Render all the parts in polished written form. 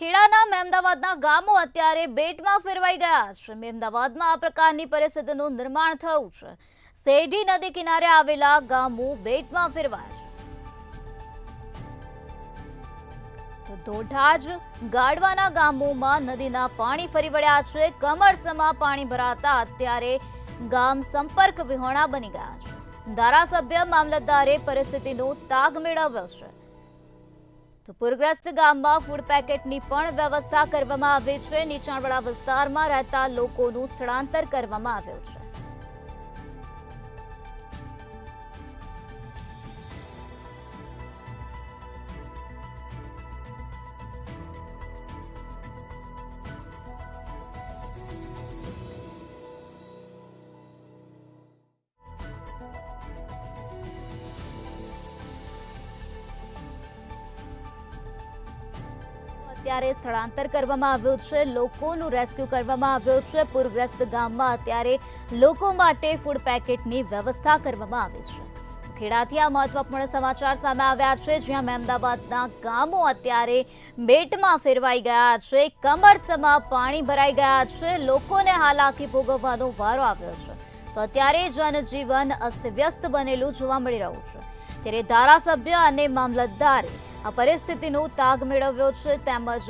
ખેડાના મહેમદાવાદના ગામો અત્યારે બેટમાં ફેરવાઈ ગયા છે। મહેમદાવાદમાં આ પ્રકારની પરિસ્થિતિનું નિર્માણ થયું છે। સેઢી નદી કિનારે આવેલા ગામો બેટમાં ફેરવાયા છે। તો ધોઢાજ ગાડવાના ગામોમાં નદીના પાણી ફરી વળ્યા છે। કમરસમાં પાણી ભરાતા અત્યારે ગામ સંપર્ક વિહોણા બની ગયા છે। ધારાસભ્ય મામલતદારે પરિસ્થિતિનો તાગ મેળવ્યો છે। તો પૂરગ્રસ્ત ગામમાં ફૂડ પેકેટની પણ વ્યવસ્થા કરવામાં આવી છે। નીચાણવાળા વિસ્તારમાં રહેતા લોકોનું સ્થળાંતર કરવામાં આવ્યું છે। અત્યારે સ્થળાંતર કરવામાં આવ્યું છે। લોકોનું રેસ્ક્યુ કરવામાં આવ્યું છે। પૂરગ્રસ્ત ગામમાં અત્યારે લોકો માટે ફૂડ પેકેટની વ્યવસ્થા કરવામાં આવી છે। ખેડાથી આ મહત્વપૂર્ણ સમાચાર સામે આવ્યા છે, જ્યાં મહેમદાવાદના ગામો અત્યારે બેટમાં ફેરવાઈ ગયા છે। કમરસમાં પાણી ભરાઈ ગયા છે। લોકોને હાલાકી ભોગવવાનો વારો આવ્યો છે। તો અત્યારે જનજીવન અસ્તવ્યસ્ત બનેલું જોવા મળી રહ્યું છે। ત્યારે ધારાસભ્ય અને મામલતદારે આ પરિસ્થિતિનો તાગ મેળવ્યો છે। તેમજ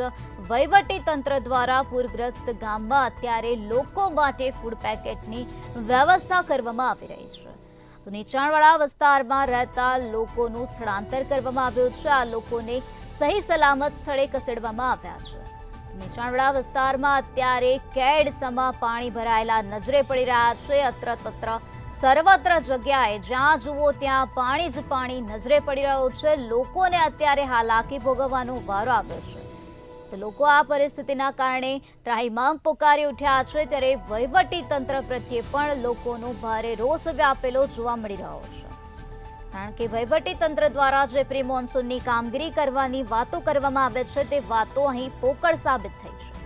વહીવટી તંત્ર દ્વારા પૂરગ્રસ્ત ગામમાં અત્યારે લોકો માટે ફૂડ પેકેટની વ્યવસ્થા કરવામાં આવી રહી છે। તો નીચાણવાળા વિસ્તારમાં રહેતા લોકોનું સ્થળાંતર કરવામાં આવ્યું છે। આ લોકોને સહી સલામત સ્થળે ખસેડવામાં આવ્યા છે। નીચાણવાળા વિસ્તારમાં અત્યારે કેડસમાં પાણી ભરાયેલા નજરે પડી રહ્યા છે। અત્ર તત્ર સર્વત્ર જગ્યાએ જ્યાં જુઓ ત્યાં પાણી જ પાણી નજરે પડી રહ્યું છે। લોકોને અત્યારે હાલાકી ભોગવવાનો વારો આવ્યો છે। તો લોકો આ પરિસ્થિતિના કારણે ત્રાહિમામ પોકારી ઉઠ્યા છે। ત્યારે વહીવટી તંત્ર પ્રત્યે પણ લોકોનો ભારે રોષ વ્યાપેલો જોવા મળી રહ્યો છે, કારણ કે વહીવટી તંત્ર દ્વારા જે પ્રી મોન્સૂનની કામગીરી કરવાની વાતો કરવામાં આવે છે તે વાતો અહીં પોકળ સાબિત થઈ છે।